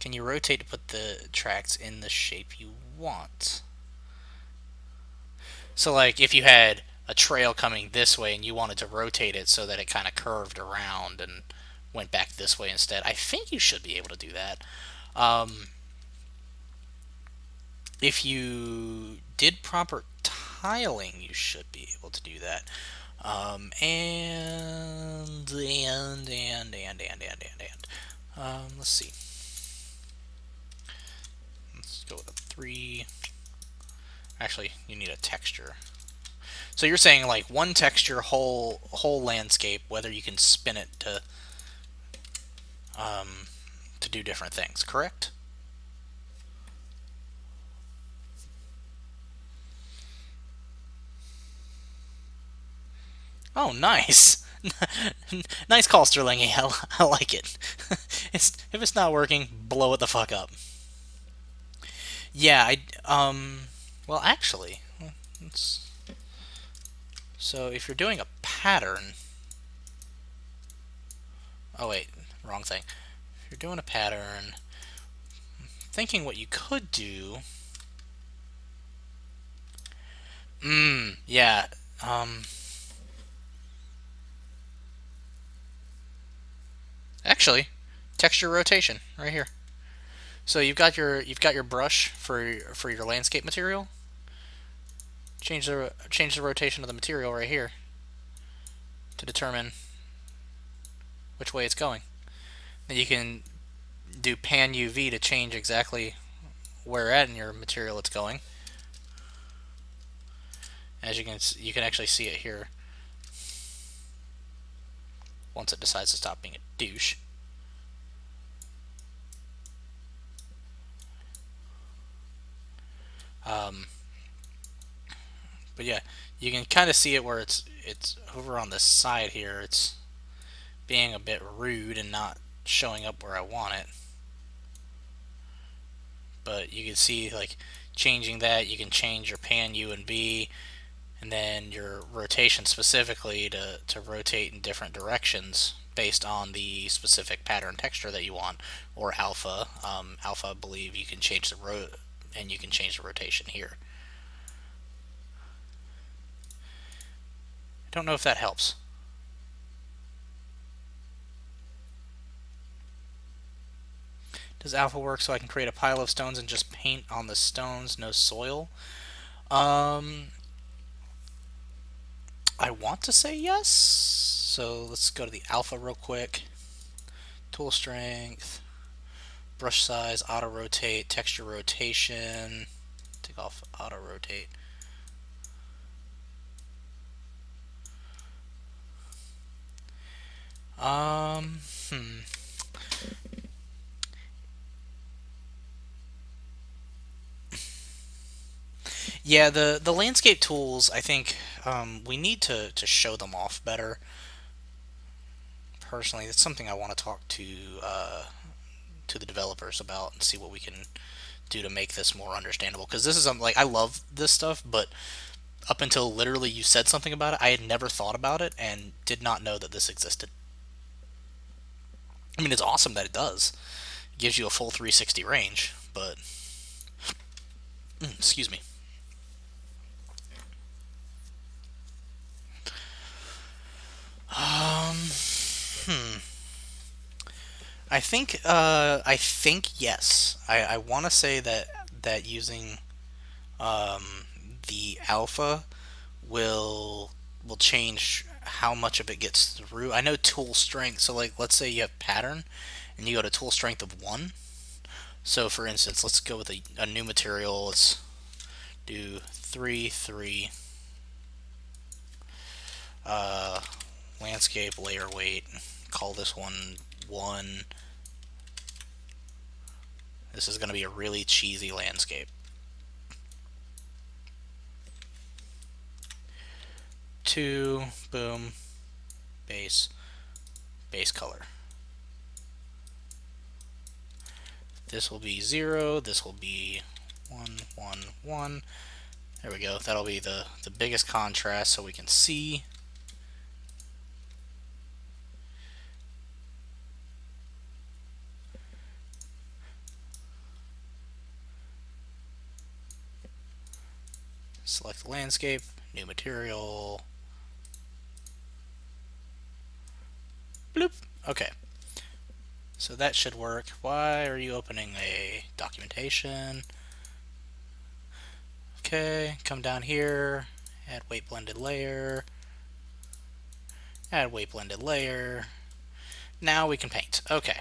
Can you rotate to put the tracks in the shape you want? So like if you had a trail coming this way and you wanted to rotate it so that it kind of curved around and went back this way instead, I think you should be able to do that. If you did proper tiling, you should be able to do that. Let's see. Let's go with a 3. Actually, you need a texture. So you're saying like one texture, whole landscape, whether you can spin it to do different things, correct? Oh, nice. Nice call, Sterling. I like it. If it's not working, blow it the fuck up. Yeah, well, actually, let's, so if you're doing a pattern, oh wait, wrong thing. If you're doing a pattern, thinking what you could do, yeah, um, actually, texture rotation right here. So you've got your brush for your landscape material. Change the rotation of the material right here to determine which way it's going. Then you can do pan UV to change exactly where at in your material it's going. As you can actually see it here once it decides to stop being a douche. Um, but yeah, you can kind of see it where it's over on this side here. It's being a bit rude and not showing up where I want it. But you can see like changing that, you can change your pan U and B, and then your rotation specifically to rotate in different directions based on the specific pattern texture that you want, or alpha. Alpha, I believe you can change and you can change the rotation here. I don't know if that helps. Does alpha work so I can create a pile of stones and just paint on the stones, no soil? Um, I want to say yes. So let's go to the alpha real quick. Tool strength, brush size, auto rotate, texture rotation. Take off auto rotate. Um, hmm. Yeah, the landscape tools, I think we need to show them off better. Personally, that's something I want to talk to the developers about and see what we can do to make this more understandable. Because this is like I love this stuff, but up until literally you said something about it, I had never thought about it and did not know that this existed. I mean, it's awesome that it does. It gives you a full 360 range, but excuse me. Um, hmm. I think yes. I want to say that using the alpha will will change how much of it gets through. I know tool strength. So like, let's say you have pattern, and you go to tool strength of 1. So for instance, let's go with a new material. Let's do 3 3. Uh, Landscape layer weight. Call this one 1. This is going to be a really cheesy landscape. 2, boom, base color. This will be 0. This will be 1 1 1. There we go. That'll be the biggest contrast so we can see. select the landscape, new material, bloop. Okay, so that should work. Why are you opening a documentation? Okay, come down here, add weight blended layer, add weight blended layer. Now we can paint. Okay.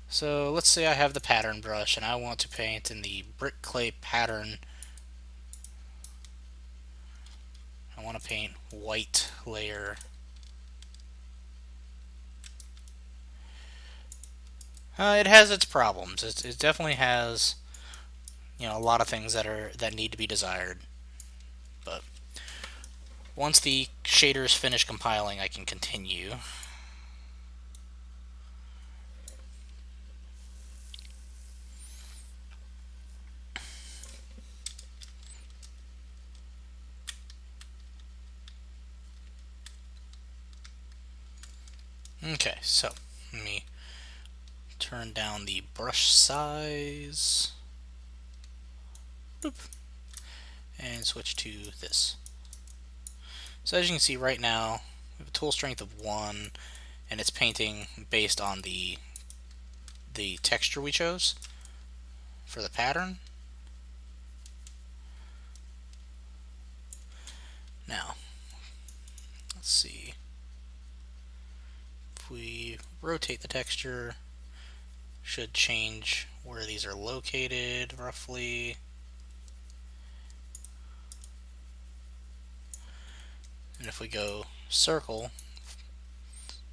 So let's say I have the pattern brush and I want to paint in the brick clay pattern. I want to paint white layer. It has its problems. It definitely has, a lot of things that need to be desired. But once the shaders finish compiling, I can continue. Okay, so let me turn down the brush size. Boop. And switch to this. So as you can see right now, we have a tool strength of 1, and it's painting based on the texture we chose for the pattern. Now, let's see. If we rotate the texture, should change where these are located roughly. And if we go circle,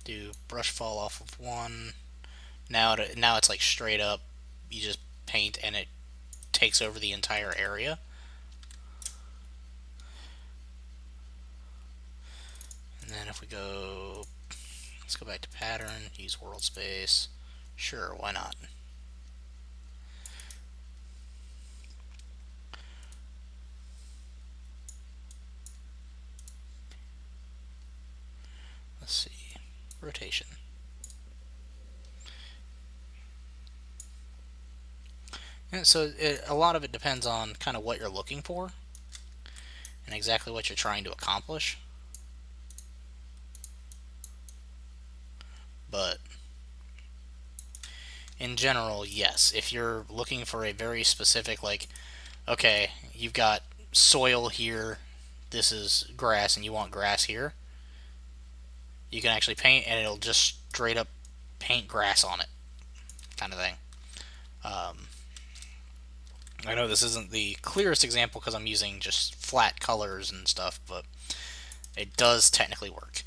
do brush fall off of 1, now it's like straight up, you just paint and it takes over the entire area. And then if we go, let's go back to pattern, use world space. Sure, why not? Let's see, rotation. And so a lot of it depends on kind of what you're looking for and exactly what you're trying to accomplish. But in general, yes, if you're looking for a very specific, like, okay, you've got soil here, this is grass, and you want grass here, you can actually paint and it'll just straight up paint grass on it, kind of thing. I know this isn't the clearest example because I'm using just flat colors and stuff, but it does technically work.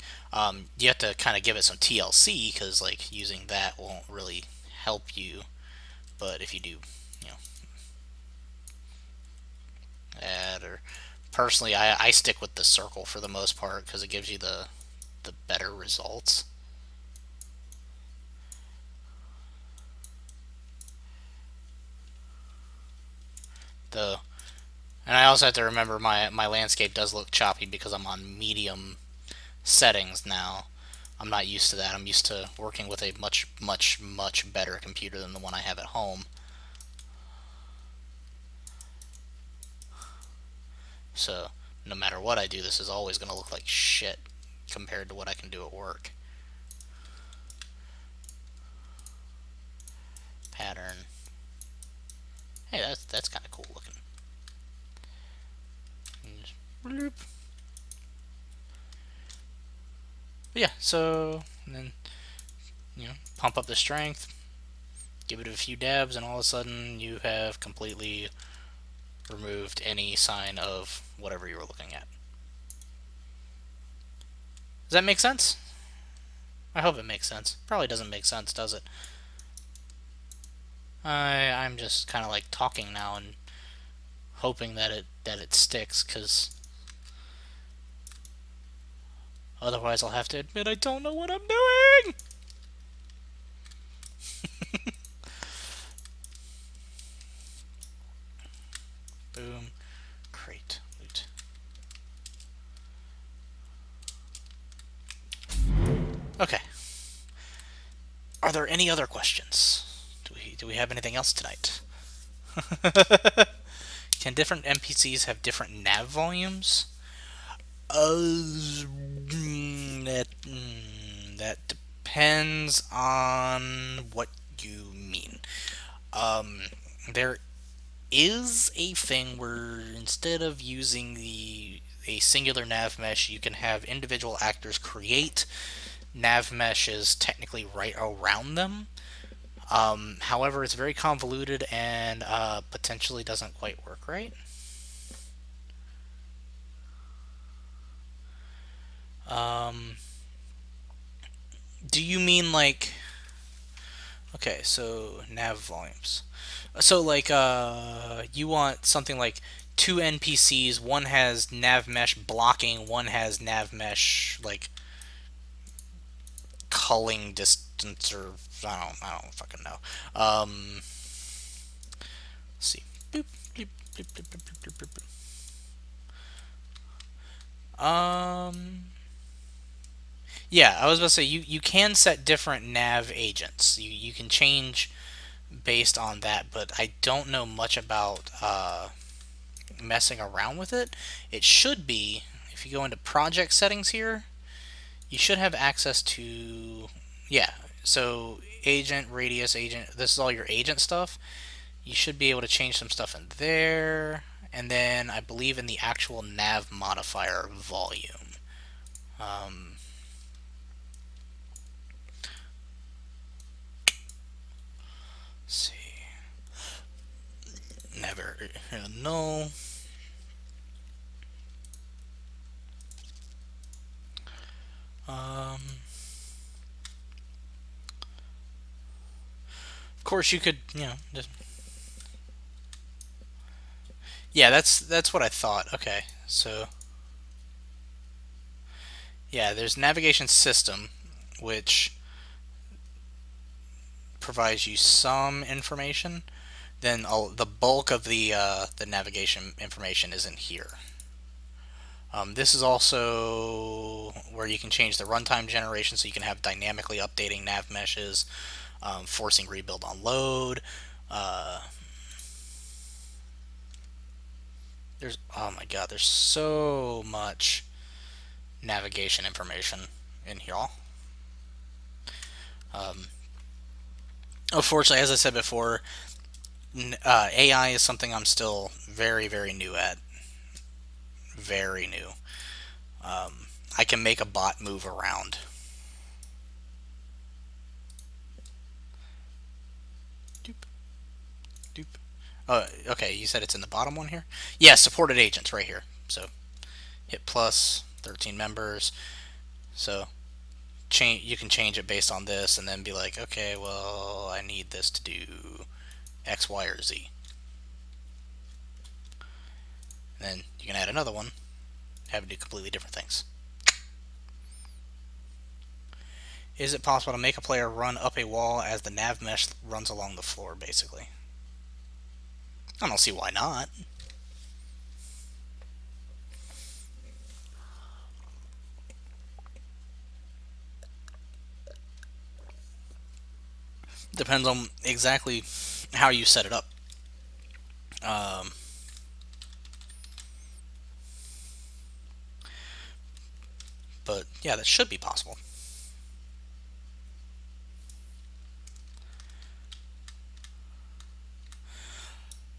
You have to kind of give it some TLC because like using that won't really help you, but if you do, add, or personally I stick with the circle for the most part because it gives you the better results. And I also have to remember my landscape does look choppy because I'm on medium settings now. I'm not used to that. I'm used to working with a much, much, much better computer than the one I have at home. So no matter what I do, this is always going to look like shit compared to what I can do at work. Pattern. Hey, that's kind of cool looking. But yeah, so and then pump up the strength, give it a few dabs, and all of a sudden you have completely removed any sign of whatever you were looking at. Does that make sense? I hope it makes sense. Probably doesn't make sense, does it? I'm just kind of like talking now and hoping that it sticks, because otherwise I'll have to admit I don't know what I'm doing. Boom, crate, loot. Okay. Are there any other questions? Do we have anything else tonight? Can different NPCs have different nav volumes? That depends on what you mean. Um, there is a thing where instead of using the a singular nav mesh, you can have individual actors create nav meshes technically right around them. However, it's very convoluted and potentially doesn't quite work right. Um, do you mean like okay, so nav volumes. So like you want something like two NPCs, one has nav mesh blocking, one has nav mesh like culling distance or I don't fucking know. Let's see. Boop, boop, boop, boop, boop, boop, boop, boop. Yeah, I was about to say you can set different nav agents. You can change based on that, but I don't know much about messing around with it. It should be if you go into project settings here, you should have access to yeah. So agent, radius, agent. This is all your agent stuff. You should be able to change some stuff in there, and then I believe in the actual nav modifier volume. Um, let's see. Never no. Um, of course, you could just yeah. That's what I thought. Okay, so yeah, there's navigation system, which provides you some information. Then the bulk of the navigation information is in here. This is also where you can change the runtime generation, so you can have dynamically updating nav meshes, forcing rebuild on load. Uh, there's oh my god, there's so much navigation information in here. Um, Unfortunately, as I said before, AI is something I'm still very, very new at. Very new. I can make a bot move around. Doop, doop. Okay, you said it's in the bottom one here? Yeah, supported agents right here. So hit plus 13 members. So change. You can change it based on this, and then be like, okay, well, I need this to do X, Y, or Z. And then you can add another one, have it do completely different things. Is it possible to make a player run up a wall as the nav mesh runs along the floor, basically? I don't see why not. Depends on exactly how you set it up. Um, but yeah, that should be possible.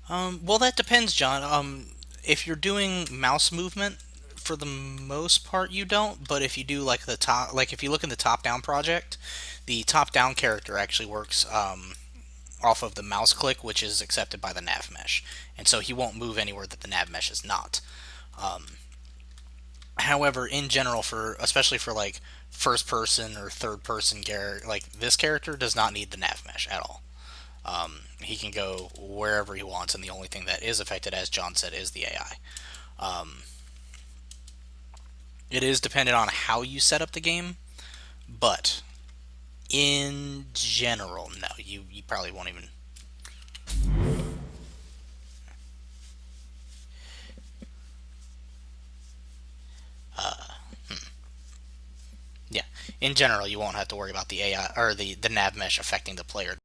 Well, that depends, John. If you're doing mouse movement, for the most part, you don't. But if you do like the top, like if you look in the top-down project, the top-down character actually works off of the mouse click, which is accepted by the nav mesh, and so he won't move anywhere that the nav mesh is not. However, in general, for especially for like first-person or third-person character, like this character does not need the nav mesh at all. He can go wherever he wants, and the only thing that is affected, as John said, is the AI. It is dependent on how you set up the game, but in general, no, you probably won't even. Yeah, in general, you won't have to worry about the AI or the nav mesh affecting the player